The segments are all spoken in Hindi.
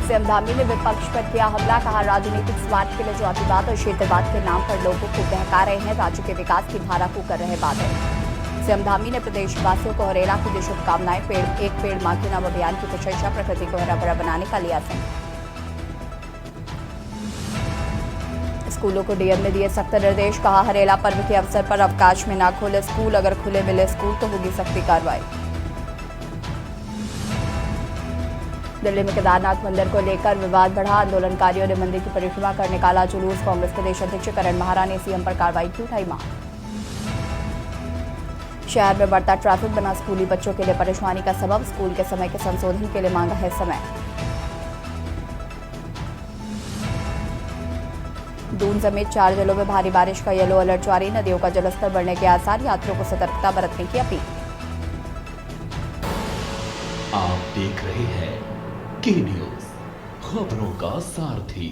सीएम धामी ने विपक्ष पर किया हमला, कहा राजनीतिक स्वार्थ के लिए जातिवाद और क्षेत्रवाद के नाम पर लोगों को बहका रहे हैं, राज्य के विकास की धारा को कर रहे बाधित। सीएम धामी ने प्रदेशवासियों को हरेला की दी शुभकामनाएं। एक पेड़ मां के नाम अभियान की प्रशंसा, प्रकृति को हरा भरा बनाने का लिया संकल्प। स्कूलों को डीएम ने दिए सख्त निर्देश, कहा हरेला पर्व के अवसर पर अवकाश में ना खोले स्कूल, अगर खुले मिले स्कूल तो होगी सख्ती कार्रवाई। दिल्ली में केदारनाथ मंदिर को लेकर विवाद बढ़ा, आंदोलनकारियों ने मंदिर की परिक्रमा कर निकाला जुलूस। कांग्रेस प्रदेश अध्यक्ष करण महारा ने सीएम पर कार्रवाई की उठाई मांग। शहर में बढ़ता ट्रैफिक बना स्कूली बच्चों के लिए परेशानी का सबब, स्कूल के समय के संशोधन के लिए मांगा है समय। दून समेत 4 जिलों में भारी बारिश का येलो अलर्ट जारी, नदियों का जलस्तर बढ़ने के आसार, यात्रियों को सतर्कता बरतने की अपील। आप देख रहे हैं के न्यूज, खबरों का सारथी।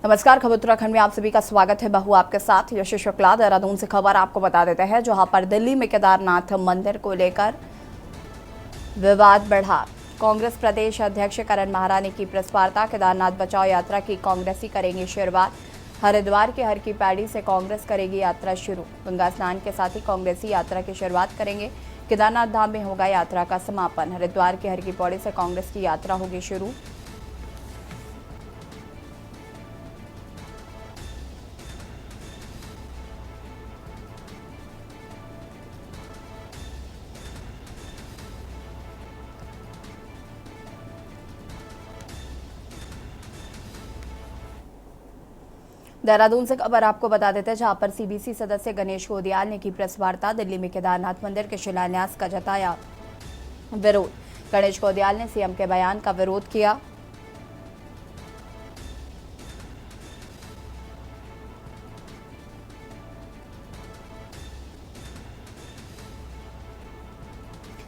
नमस्कार, खबर उत्तराखंड में आप सभी का स्वागत है। बहू आपके साथ यशस्वी शुक्ला। देहरादून से खबर आपको बता देते हैं, जहां पर दिल्ली में केदारनाथ मंदिर को लेकर विवाद बढ़ा। कांग्रेस प्रदेश अध्यक्ष करण महारा ने की प्रेस वार्ता, केदारनाथ बचाओ यात्रा की कांग्रेसी करेंगी शुरुआत। हरिद्वार के हर की पैड़ी से कांग्रेस करेगी यात्रा शुरू। गंगा स्नान के साथ ही कांग्रेसी यात्रा की शुरुआत करेंगे। केदारनाथ धाम में होगा यात्रा का समापन। हरिद्वार के हर की पौड़ी से कांग्रेस की यात्रा होगी शुरू। देहरादून से खबर आपको बता देते हैं, जहां पर सीबीसी सदस्य गणेश गोदियाल ने की प्रेस वार्ता। दिल्ली में केदारनाथ मंदिर के शिलान्यास का जताया विरोध। गणेश गोदियाल ने सीएम के बयान का विरोध किया।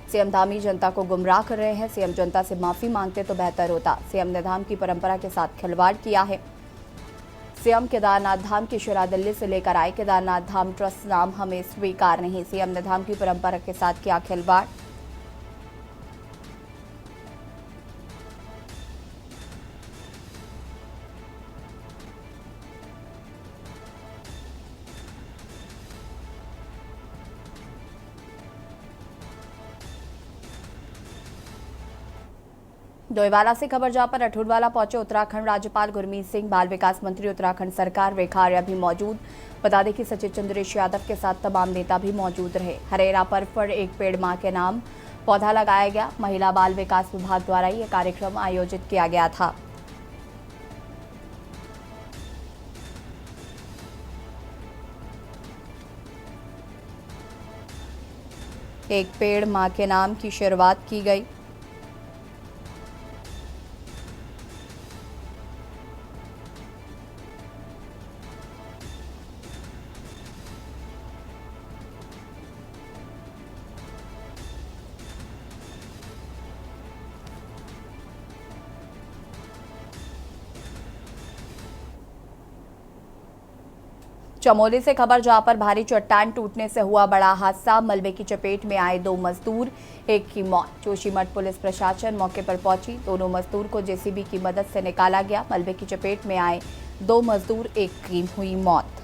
सीएम धामी जनता को गुमराह कर रहे हैं, सीएम जनता से माफी मांगते तो बेहतर होता। सीएम ने धाम की परंपरा के साथ खिलवाड़ किया है। सीएम केदारनाथ धाम की शुरा दिल्ली से लेकर आए, केदारनाथ धाम ट्रस्ट नाम हमें स्वीकार नहीं। सीएम ने धाम की परंपरा के साथ किया खिलवाड़। डोईवाला से खबर, जहां पर अठूरवाला पहुंचे उत्तराखंड राज्यपाल गुरमीत सिंह, बाल विकास मंत्री उत्तराखंड सरकार रेखा आर्या भी मौजूद। बता दें कि सचिव चंद्रेश यादव के साथ तमाम नेता भी मौजूद रहे। हरेला पर्व पर एक पेड़ मां के नाम पौधा लगाया गया। महिला बाल विकास विभाग द्वारा यह कार्यक्रम आयोजित किया गया था। एक पेड़ मां के नाम की शुरुआत की गई। चमोली से खबर, जहां पर भारी चट्टान टूटने से हुआ बड़ा हादसा। मलबे की चपेट में आए 2 मजदूर, एक की मौत। जोशीमठ पुलिस प्रशासन मौके पर पहुंची। दोनों मजदूर को जेसीबी की मदद से निकाला गया। मलबे की चपेट में आए 2 मजदूर, एक की हुई मौत।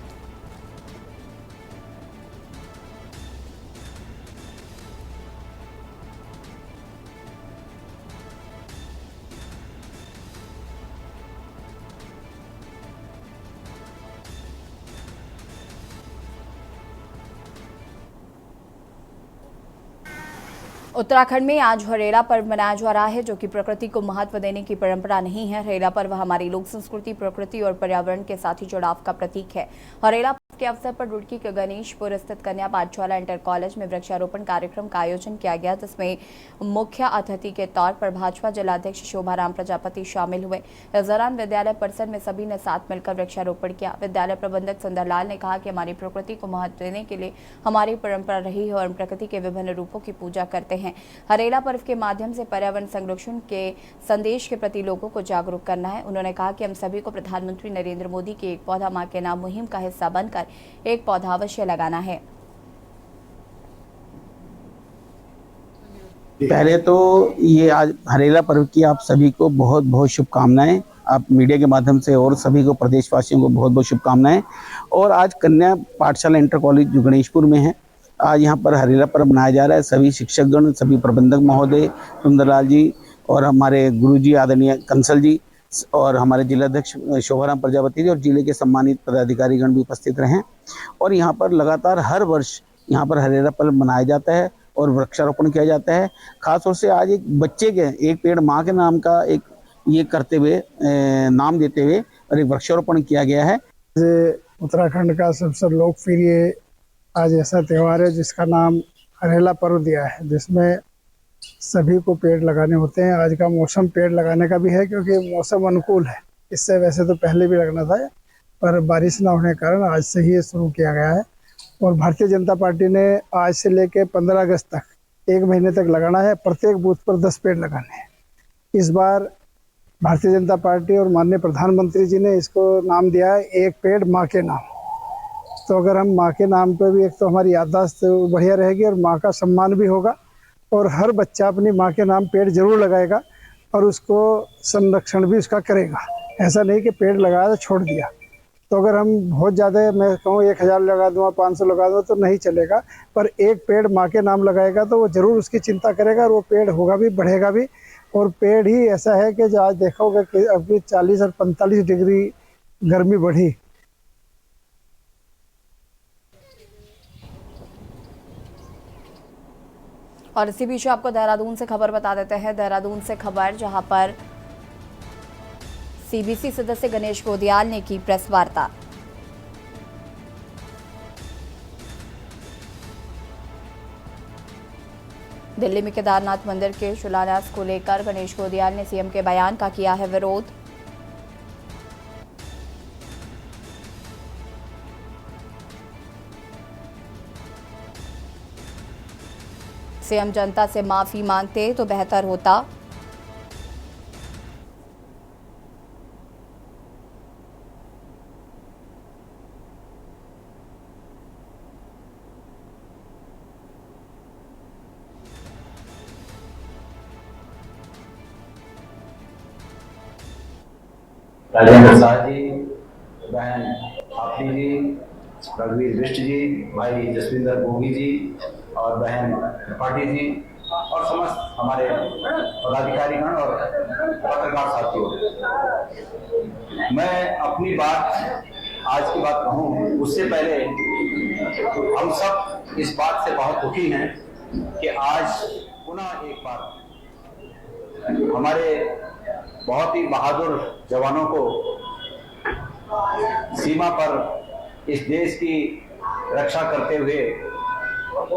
उत्तराखंड में आज हरेला पर्व मनाया जा रहा है, जो कि प्रकृति को महत्व देने की परंपरा नहीं है। हरेला पर्व हमारी लोक संस्कृति, प्रकृति और पर्यावरण के साथ ही जुड़ाव का प्रतीक है। हरेला के अवसर पर रुड़की के गणेशपुर स्थित कन्या पाठशाला इंटर कॉलेज में वृक्षारोपण कार्यक्रम का आयोजन किया गया, जिसमें मुख्य अतिथि के तौर पर भाजपा जिलाध्यक्ष शोभाराम प्रजापति शामिल हुए। इस दौरान विद्यालय परिसर में सभी ने साथ मिलकर वृक्षारोपण किया। विद्यालय प्रबंधक सुंदरलाल ने कहा कि हमारी प्रकृति को महत्व देने के लिए हमारी परंपरा रही है और प्रकृति के विभिन्न रूपों की पूजा करते हैं। हरेला पर्व के माध्यम से पर्यावरण संरक्षण के संदेश के प्रति लोगों को जागरूक करना है। उन्होंने कहा कि हम सभी को प्रधानमंत्री नरेंद्र मोदी की एक पौधा मां के नाम मुहिम का हिस्सा बनकर एक पौधा अवश्य लगाना है। पहले तो ये आज हरेला पर्व की आप सभी को बहुत बहुत शुभकामनाएं। आप मीडिया के माध्यम से और सभी को, प्रदेशवासियों को बहुत बहुत शुभकामनाएं। और आज कन्या पाठशाला इंटर कॉलेज जो गणेशपुर में है, आज यहाँ पर हरेला पर्व मनाया जा रहा है। सभी शिक्षकगण, सभी प्रबंधक महोदय, सुंदरलाल जी और हमारे गुरुजी आदरणीय कंसल जी और हमारे जिलाध्यक्ष शोभाराम प्रजापति जी और जिले के सम्मानित पदाधिकारीगण भी उपस्थित रहे। और यहाँ पर लगातार हर वर्ष यहाँ पर हरेला पर्व मनाया जाता है और वृक्षारोपण किया जाता है। खासतौर से आज एक बच्चे के, एक पेड़ माँ के नाम का एक ये करते हुए, नाम देते हुए और एक वृक्षारोपण किया गया है। उत्तराखंड का सबसे लोकप्रिय आज ऐसा त्यौहार है जिसका नाम हरेला पर्व दिया है, जिसमें सभी को पेड़ लगाने होते हैं। आज का मौसम पेड़ लगाने का भी है क्योंकि मौसम अनुकूल है। इससे वैसे तो पहले भी लगना था, पर बारिश ना होने के कारण आज से ही शुरू किया गया है। और भारतीय जनता पार्टी ने आज से लेकर 15 अगस्त तक 1 महीने तक लगाना है। प्रत्येक बूथ पर 10 पेड़ लगाने हैं। इस बार भारतीय जनता पार्टी और माननीय प्रधानमंत्री जी ने इसको नाम दिया है एक पेड़ माँ के नाम। तो अगर हम माँ के नाम पे भी, एक तो हमारी याददाश्त बढ़िया रहेगी और माँ का सम्मान भी होगा और हर बच्चा अपनी माँ के नाम पेड़ जरूर लगाएगा और उसको संरक्षण भी उसका करेगा। ऐसा नहीं कि पेड़ लगाया तो छोड़ दिया। तो अगर हम बहुत ज़्यादा, मैं कहूँ 1000 लगा दूँगा, 500 लगा दूँगा तो नहीं चलेगा, पर एक पेड़ माँ के नाम लगाएगा तो वो ज़रूर उसकी चिंता करेगा और वो पेड़ होगा भी, बढ़ेगा भी। और पेड़ ही ऐसा है कि जो आज देखा होगा कि अभी 40 और 45 डिग्री गर्मी बढ़ी। और इसी बीच आपको देहरादून से खबर बता देते हैं। देहरादून से खबर, जहां पर सीबीसी सदस्य गणेश गोदियाल ने की प्रेस वार्ता। दिल्ली में केदारनाथ मंदिर के शिलान्यास को लेकर गणेश गोदियाल ने सीएम के बयान का किया है विरोध। सीएम जनता से माफी मांगते तो बेहतर होता। राजेंद्र शाह जी, बहन आपी जी, रघुवीर बिष्ट जी, भाई जसविंदर गोगी जी और बहन त्रिपाठी जी और समस्त हमारे पदाधिकारीगण और पत्रकार साथियों, मैं अपनी बात, आज की बात कहूँ उससे पहले हम सब इस बात से बहुत दुखी हैं कि आज पुनः एक बार हमारे बहुत ही बहादुर जवानों को सीमा पर इस देश की रक्षा करते हुए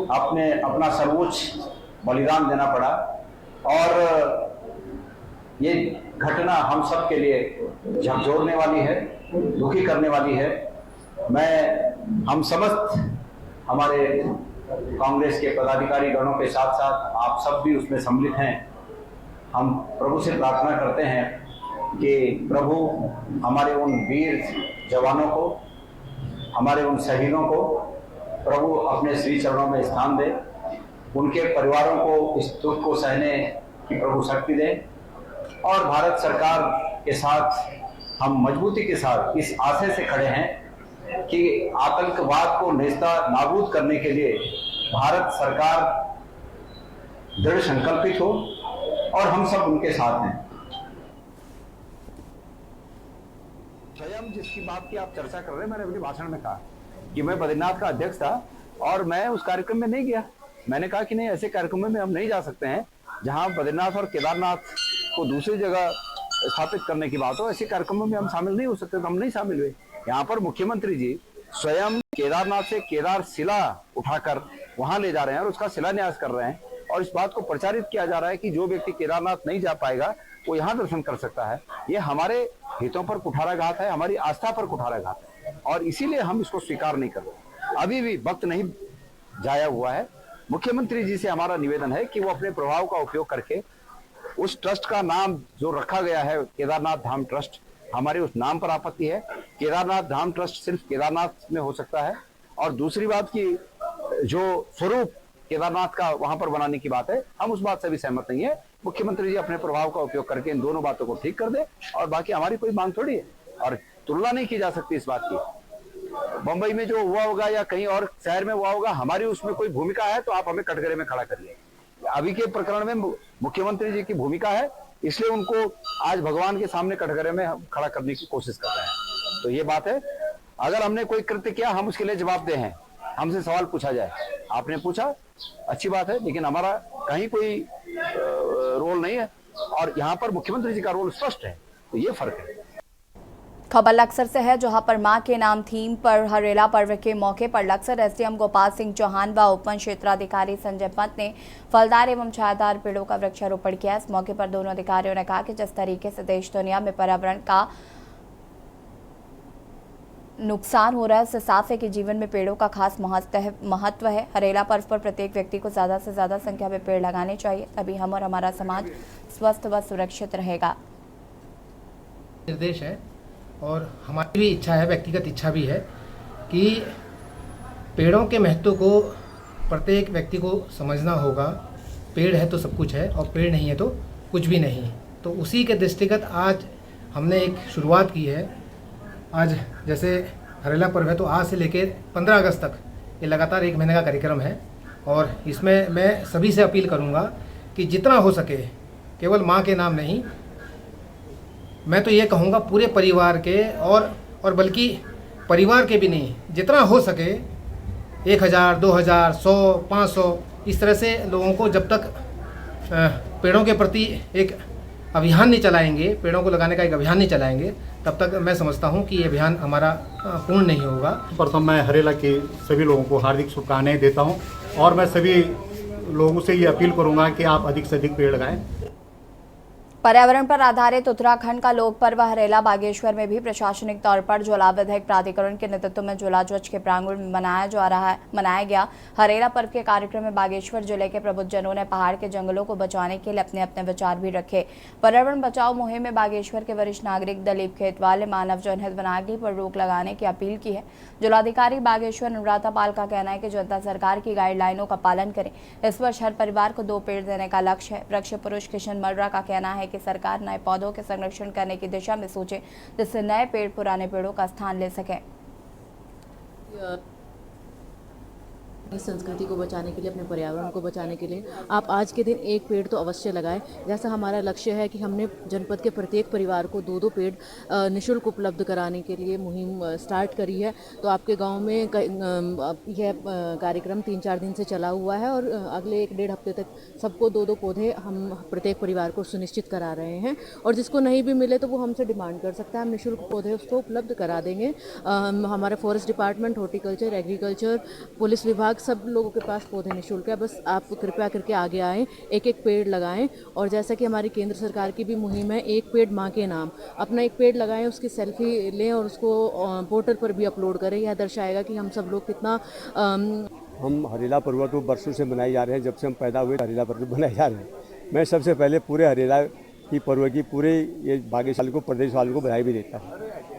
अपना सर्वोच्च बलिदान देना पड़ा। और ये घटना हम सब के लिए झकझोरने वाली है, दुखी करने वाली है। हम समस्त हमारे कांग्रेस के पदाधिकारी गणों के साथ साथ आप सब भी उसमें सम्मिलित हैं। हम प्रभु से प्रार्थना करते हैं कि प्रभु हमारे उन वीर जवानों को, हमारे उन शहीदों को प्रभु अपने श्री चरणों में स्थान दे, उनके परिवारों को इस दुख को सहने की प्रभु शक्ति दे। और भारत सरकार के साथ हम मजबूती के साथ इस आशय से खड़े हैं कि आतंकवाद को नेस्ता नाबूद करने के लिए भारत सरकार दृढ़ संकल्पित हो और हम सब उनके साथ हैं। स्वयं जिसकी बात की आप चर्चा कर रहे हैं, मैंने अपने भाषण में कहा कि मैं बद्रीनाथ का अध्यक्ष था और मैं उस कार्यक्रम में नहीं गया। मैंने कहा कि नहीं, ऐसे कार्यक्रमों में हम नहीं जा सकते हैं जहां बद्रीनाथ और केदारनाथ को दूसरी जगह स्थापित करने की बात हो। ऐसे कार्यक्रमों में हम शामिल नहीं हो सकते, तो हम नहीं शामिल हुए। यहाँ पर मुख्यमंत्री जी स्वयं केदारनाथ से केदार शिला उठाकर वहां ले जा रहे हैं और उसका शिलान्यास कर रहे हैं और इस बात को प्रचारित किया जा रहा है कि जो व्यक्ति केदारनाथ नहीं जा पाएगा वो यहाँ दर्शन कर सकता है। ये हमारे हितों पर कुठाराघात है, हमारी आस्था पर कुठाराघात है और इसीलिए हम इसको स्वीकार नहीं कर रहे। अभी भी वक्त नहीं जाया हुआ है। मुख्यमंत्री जी से हमारा निवेदन है कि वो अपने प्रभाव का उपयोग करके उस ट्रस्ट का नाम जो रखा गया है केदारनाथ धाम ट्रस्ट, हमारे उस नाम पर आपत्ति है। केदारनाथ धाम ट्रस्ट सिर्फ केदारनाथ में हो सकता है। और दूसरी बात की जो स्वरूप केदारनाथ का वहां पर बनाने की बात है, हम उस बात से भी सहमत नहीं है। मुख्यमंत्री जी अपने प्रभाव का उपयोग करके इन दोनों बातों को ठीक कर दे, और बाकी हमारी कोई मांग थोड़ी है, और तुलना नहीं की जा सकती इस बात की। बंबई में जो हुआ होगा या कहीं और शहर में हुआ होगा, हमारी उसमें कोई भूमिका है तो आप हमें कटघरे में खड़ा करिए। अभी के प्रकरण में मुख्यमंत्री जी की भूमिका है, इसलिए उनको आज भगवान के सामने कटघरे में हम खड़ा करने की कोशिश कर रहे हैं। तो ये बात है, अगर हमने कोई कृत्य किया हम उसके लिए जवाबदेह हैं, हमसे सवाल पूछा जाए। आपने पूछा, अच्छी बात है, लेकिन हमारा कहीं कोई रोल नहीं है, और यहाँ पर मुख्यमंत्री जी का रोल स्पष्ट है, तो ये फर्क है। खबर लक्सर से है, जहां पर मां के नाम थीम पर हरेला पर्व के मौके पर लक्सर एसडीएम गोपाल सिंह चौहान व उपवन क्षेत्राधिकारी संजय पंत ने फलदार एवं छायादार पेड़ों का वृक्षारोपण किया। इस मौके पर दोनों अधिकारियों ने कहा कि जिस तरीके से देश दुनिया में पर्यावरण का नुकसान हो रहा है, उससे साफ है कि जीवन में पेड़ों का खास महत्व है। हरेला पर्व पर प्रत्येक व्यक्ति को ज़्यादा से ज़्यादा संख्या में पेड़ लगाने चाहिए, तभी हम और हमारा समाज स्वस्थ व सुरक्षित रहेगा। निर्देश है और हमारी भी इच्छा है, व्यक्तिगत इच्छा भी है कि पेड़ों के महत्व को प्रत्येक व्यक्ति को समझना होगा। पेड़ है तो सब कुछ है, और पेड़ नहीं है तो कुछ भी नहीं। तो उसी के दृष्टिगत आज हमने एक शुरुआत की है। आज जैसे हरेला पर्व है तो आज से लेकर 15 अगस्त तक ये लगातार 1 महीने का कार्यक्रम है, और इसमें मैं सभी से अपील करूंगा कि जितना हो सके, केवल माँ के नाम नहीं, मैं तो ये कहूँगा पूरे परिवार के और बल्कि परिवार के भी नहीं, जितना हो सके 1000, 2000, 100, 500 इस तरह से लोगों को, जब तक पेड़ों के प्रति एक अभियान नहीं चलाएंगे, पेड़ों को लगाने का एक अभियान नहीं चलाएंगे, तब तक मैं समझता हूँ कि ये अभियान हमारा पूर्ण नहीं होगा। प्रथम मैं हरेला के सभी लोगों को हार्दिक शुभकामनाएं देता हूँ, और मैं सभी लोगों से ये अपील करूँगा कि आप अधिक से अधिक पेड़ लगाएं। पर्यावरण पर आधारित उत्तराखंड का लोक पर्व हरेला बागेश्वर में भी प्रशासनिक तौर पर झोला विधायक प्राधिकरण के नेतृत्व में झोला ध्वज के प्रांगण में मनाया गया। हरेला पर्व के कार्यक्रम में बागेश्वर जिले के प्रबुद्धजनों ने पहाड़ के जंगलों को बचाने के लिए अपने अपने विचार भी रखे। पर्यावरण बचाओ मुहिम में बागेश्वर के वरिष्ठ नागरिक दलीप खेतवाल ने मानव जनहित वनाग्नि पर रोक लगाने की अपील की है। जिलाधिकारी बागेश्वर अनुराधा पाल का कहना है कि जनता सरकार की गाइडलाइनों का पालन करे। इस वर्ष हर परिवार को 2 पेड़ देने का लक्ष्य है। वृक्ष पुरुष किशन मलरा का कहना है कि सरकार नए पौधों के संरक्षण करने की दिशा में सोचे, जिससे नए पेड़ पुराने पेड़ों का स्थान ले सकें। अपनी संस्कृति को बचाने के लिए, अपने पर्यावरण को बचाने के लिए आप आज के दिन 1 पेड़ तो अवश्य लगाएं। जैसा हमारा लक्ष्य है कि हमने जनपद के प्रत्येक परिवार को 2-2 पेड़ निःशुल्क उपलब्ध कराने के लिए मुहिम स्टार्ट करी है। तो आपके गांव में यह कार्यक्रम 3-4 दिन से चला हुआ है, और अगले 1-1.5 हफ्ते तक सबको 2-2 पौधे हम प्रत्येक परिवार को सुनिश्चित करा रहे हैं। और जिसको नहीं भी मिले तो वो हमसे डिमांड कर सकता है, हम निःशुल्क पौधे उसको उपलब्ध करा देंगे। हमारे forest department, horticulture, agriculture, police विभाग, सब लोगों के पास पौधे निःशुल्क है। बस आप कृपया करके आगे आएँ, 1-1 पेड़ लगाएं। और जैसा कि हमारी केंद्र सरकार की भी मुहिम है, 1 पेड़ माँ के नाम, अपना 1 पेड़ लगाएं, उसकी सेल्फी लें और उसको पोर्टल पर भी अपलोड करें। यह दर्शाएगा कि हम सब लोग कितना हम हरेला पर्व तो बरसों से मनाए जा रहे हैं। जब से हम पैदा हुए हरेला पर्व मनाए जा रहे हैं। मैं सबसे पहले पूरे हरेला की पर्व की पूरे ये बागेश्वर को, प्रदेश वालों को बधाई भी देता है।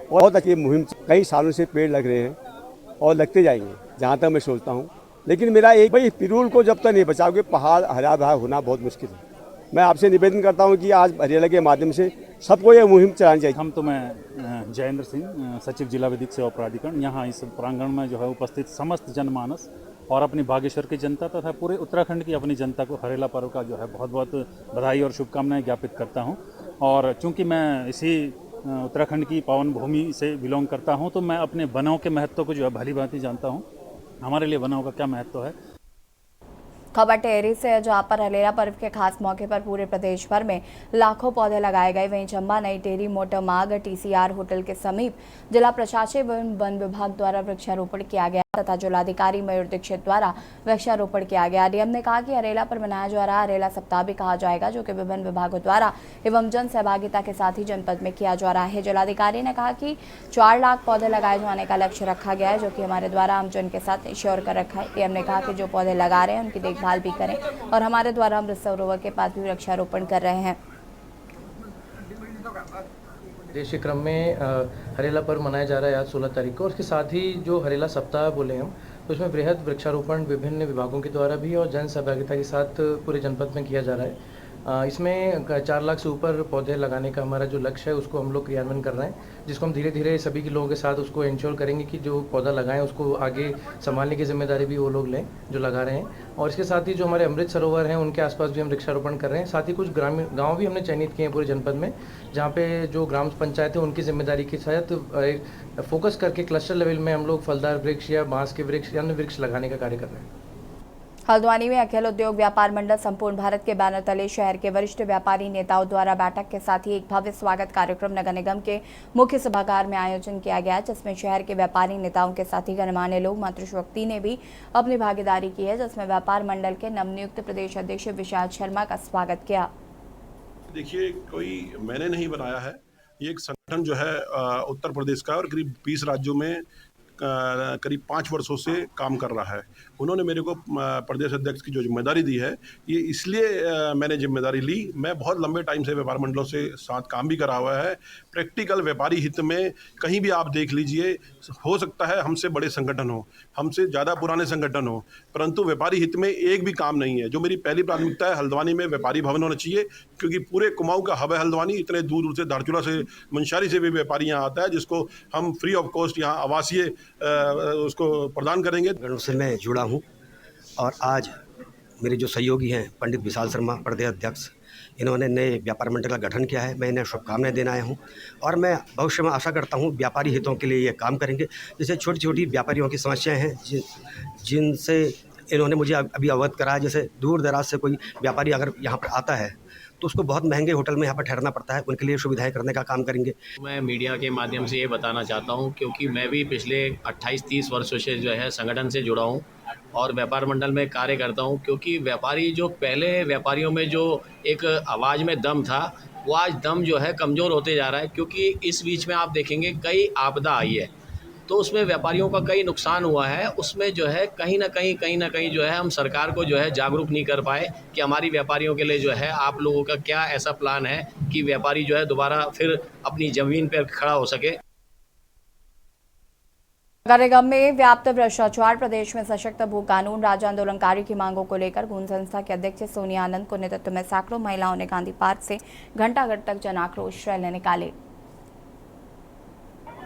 और बहुत अच्छी मुहिम, कई सालों से पेड़ लग रहे हैं और लगते जाएंगे, जहाँ तक मैं सोचता हूँ। लेकिन मेरा एक भाई, पिरूल को जब तक नहीं बचाओगे पहाड़ हरा भरा होना बहुत मुश्किल है। मैं आपसे निवेदन करता हूं कि आज हरेला के माध्यम से सबको ये मुहिम चलानी चाहिए। हम तो मैं जयेंद्र सिंह, सचिव जिला विधिक सेवा प्राधिकरण, यहाँ इस प्रांगण में जो है उपस्थित समस्त जनमानस और अपनी बागेश्वर की जनता तथा पूरे उत्तराखंड की अपनी जनता को हरेला पर्व का जो है बहुत बहुत बधाई और शुभकामनाएं ज्ञापित करता हूँ। और चूँकि मैं इसी उत्तराखंड की पावन भूमि से बिलोंग करता हूँ, तो मैं अपने वनों के महत्व को जो है भली भांति जानता हूँ। हमारे लिए वनों का क्या महत्व है। खबर टेहरी से है, जहां पर हरेला पर्व के खास मौके पर पूरे प्रदेश भर में लाखों पौधे लगाए गए। वहीं चंबा, नई टेहरी, मोटरमार्ग, TCR होटल के समीप जिला प्रशासन एवं वन विभाग द्वारा वृक्षारोपण किया गया तथा जिलाधिकारी मयूर दीक्षित द्वारा वृक्षारोपण किया गया। डीएम ने कहा कि हरेला पर मनाया जा रहा हरेला सप्ताह भी कहा जाएगा, जो कि विभिन्न विभागों द्वारा एवं जन सहभागिता के साथ ही जनपद में किया जा रहा है। जिलाधिकारी ने कहा कि 4 लाख पौधे लगाए जाने का लक्ष्य रखा गया है, जो कि हमारे द्वारा हम जन के साथ शेयर कर रखा है। डीएम ने कहा कि जो पौधे लगा रहे हैं उनकी देखभाल भी करें, और हमारे द्वारा अमृत सरोवर के पास भी वृक्षारोपण कर रहे हैं। देश क्रम में हरेला पर्व मनाया जा रहा है आज 16 तारीख को, और उसके साथ ही जो हरेला सप्ताह बोले हम, तो उसमें बृहद वृक्षारोपण विभिन्न विभागों के द्वारा भी और जन सहभागिता के साथ पूरे जनपद में किया जा रहा है। इसमें 4 लाख से ऊपर पौधे लगाने का हमारा जो लक्ष्य है उसको हम लोग क्रियान्वयन कर रहे हैं, जिसको हम धीरे धीरे सभी के लोगों के साथ उसको इंश्योर करेंगे कि जो पौधा लगाएं उसको आगे संभालने की जिम्मेदारी भी वो लोग लें जो लगा रहे हैं। और इसके साथ ही जो हमारे अमृत सरोवर हैं उनके आसपास भी हम वृक्षारोपण कर रहे हैं। साथ ही कुछ ग्रामीण गाँव भी हमने चयनित किए हैं पूरे जनपद में, जहाँ पे जो ग्राम पंचायत है उनकी जिम्मेदारी के साथ फोकस करके क्लस्टर लेवल में हम लोग फलदार वृक्ष या बांस के वृक्ष या अन्य वृक्ष लगाने का कार्य कर रहे हैं। हल्द्वानी में अखिल उद्योग व्यापार मंडल संपूर्ण भारत के बैनर तले शहर के वरिष्ठ व्यापारी नेताओं द्वारा बैठक के साथ ही एक भव्य स्वागत कार्यक्रम नगर निगम के मुख्य सभागार में आयोजन किया गया, जिसमें शहर के व्यापारी नेताओं के साथ ही गणमान्य लोग मातृशक्ति ने भी अपनी भागीदारी की है, जिसमें व्यापार मंडल के नवनियुक्त प्रदेश अध्यक्ष विशाल शर्मा का स्वागत किया। देखिए, कोई मैंने नहीं बनाया है, ये एक संगठन जो है उत्तर प्रदेश का और करीब 20 राज्यों में करीब 5 वर्षों से काम कर रहा है। उन्होंने मेरे को प्रदेश अध्यक्ष की जो जिम्मेदारी दी है, ये इसलिए मैंने जिम्मेदारी ली। मैं बहुत लंबे टाइम से व्यापार मंडलों से साथ काम भी करा हुआ है। प्रैक्टिकल व्यापारी हित में कहीं भी आप देख लीजिए, हो सकता है हमसे बड़े संगठन हो, हमसे ज़्यादा पुराने संगठन हो, परंतु व्यापारी हित में एक भी काम नहीं है। जो मेरी पहली प्राथमिकता है, हल्द्वानी में व्यापारी भवन होना चाहिए, क्योंकि पूरे कुमाऊं का हब है हल्द्वानी। इतने दूर दूर से धारचूला से मुंशारी से भी व्यापारी यहाँ आता है, जिसको हम फ्री ऑफ कॉस्ट यहाँ आवासीय उसको प्रदान करेंगे। से मैं जुड़ा हूँ और आज मेरे जो सहयोगी हैं पंडित विशाल शर्मा प्रदेश अध्यक्ष, इन्होंने नए व्यापार मंडल का गठन किया है। मैं इन्हें शुभकामनाएं देना आया हूँ और मैं भविष्य में आशा करता हूँ व्यापारी हितों के लिए ये काम करेंगे। जैसे छोटी छोटी व्यापारियों की समस्याएं हैं जिनसे इन्होंने मुझे अभी अवगत कराया। जैसे दूर दराज से कोई व्यापारी अगर यहाँ पर आता है तो उसको बहुत महंगे होटल में यहाँ पर ठहरना पड़ता है, उनके लिए सुविधाएं करने का काम करेंगे। मैं मीडिया के माध्यम से ये बताना चाहता हूँ, क्योंकि मैं भी पिछले 28-30 वर्षों से जो है संगठन से जुड़ा हूँ और व्यापार मंडल में कार्य करता हूँ। क्योंकि व्यापारी जो पहले व्यापारियों में जो एक आवाज़ में दम था, वो आज दम जो है कमज़ोर होते जा रहा है। क्योंकि इस बीच में आप देखेंगे कई आपदा आई है, तो उसमें व्यापारियों का कई नुकसान हुआ है। उसमें जो है कहीं ना कहीं जो है हम सरकार को जो है जागरूक नहीं कर पाए कि हमारी व्यापारियों के लिए जो है आप लोगों का क्या ऐसा प्लान है कि व्यापारी जो है दोबारा फिर अपनी ज़मीन पर खड़ा हो सके। नगर निगम में व्याप्त भ्रष्टाचार, प्रदेश में सशक्त भू कानून, राज्य आंदोलनकारी की मांगों को लेकर गुण संस्था के अध्यक्ष सोनिया आनंद को नेतृत्व में सैकड़ों महिलाओं ने गांधी पार्क से घंटाघर तक जन आक्रोश रैली निकाले।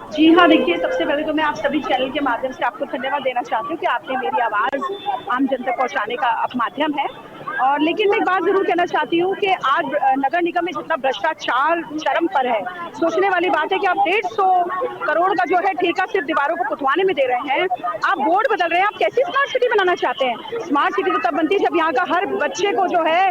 जी हाँ, देखिए, सबसे पहले तो मैं आप सभी चैनल के माध्यम से आपको धन्यवाद देना चाहती हूँ कि आपने मेरी आवाज़ आम जन तक पहुँचाने का आप माध्यम है। और लेकिन मैं एक बात जरूर कहना चाहती हूँ कि आज नगर निगम में जितना भ्रष्टाचार चरम पर है, सोचने वाली बात है कि आप 150 करोड़ का जो है ठेका सिर्फ दीवारों को पुतवाने में दे रहे हैं। आप बोर्ड बदल रहे हैं, आप कैसी स्मार्ट सिटी बनाना चाहते हैं? स्मार्ट सिटी तो तब बनती है जब यहाँ का हर बच्चे को जो है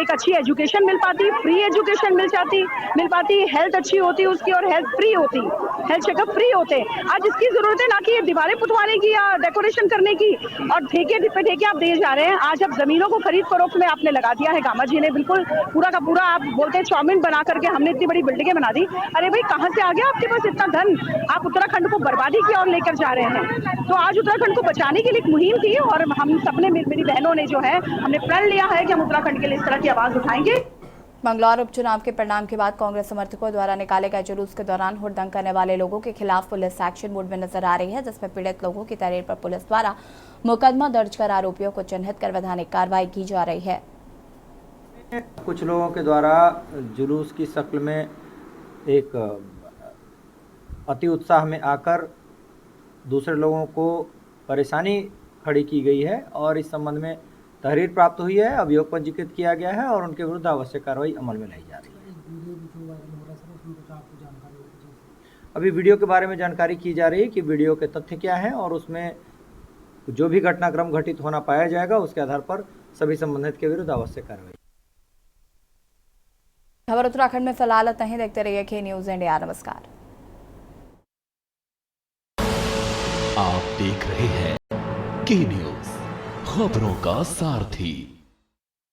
एक अच्छी एजुकेशन मिल पाती, फ्री एजुकेशन मिल पाती, हेल्थ अच्छी होती उसकी और हेल्थ फ्री होती, हेल्थ चेकअप फ्री होते। आज इसकी जरूरत है ना कि दीवारें पुतवाने की या डेकोरेशन करने की, और ठेके पे ठेके आप दे जा रहे हैं। आज अब जमीनों को खरीद फरोख्त में आपने लगा दिया है। गामा जी ने बिल्कुल पूरा का पूरा, आप बोलते हैं चाउमीन बना करके हमने इतनी बड़ी बिल्डिंगें बना दी। अरे भाई, कहाँ से आ गया आपके पास इतना धन? आप उत्तराखंड को बर्बादी की ओर लेकर जा रहे हैं। तो आज उत्तराखंड को बचाने के लिए एक मुहिम थी और हम सबने, मेरी बहनों ने जो है, हमने प्रण लिया है कि हम उत्तराखंड के लिए इस तरह की आवाज उठाएंगे। मंगलौर उपचुनाव के परिणाम के बाद कांग्रेस समर्थकों द्वारा निकाले गए जुलूस के दौरान हुड़दंग करने वाले लोगों के खिलाफ पुलिस एक्शन मोड में नजर आ रही है, जिसमें पीड़ित लोगों की तहरीर पर पुलिस द्वारा मुकदमा दर्ज कर आरोपियों को चिन्हित कर वैधानिक कार्रवाई की जा रही है। कुछ लोगों के द्वारा जुलूस की शक्ल में एक अति उत्साह में आकर दूसरे लोगों को परेशानी खड़ी की गई है और इस संबंध में तहरीर प्राप्त हुई है, अभियोग पंजीकृत किया गया है और उनके विरुद्ध आवश्यक कार्रवाई अमल में लाई जा रही है। अभी वीडियो के बारे में जानकारी की जा रही है कि वीडियो के तथ्य क्या हैं और उसमें जो भी घटनाक्रम घटित होना पाया जाएगा उसके आधार पर सभी संबंधित के विरुद्ध आवश्यक कार्रवाई। खबर उत्तराखंड में फिलहाल इतना ही। देखते रहिए के न्यूज इंडिया। नमस्कार। आप देख रहे हैं के न्यूज, खबरों का सारथी।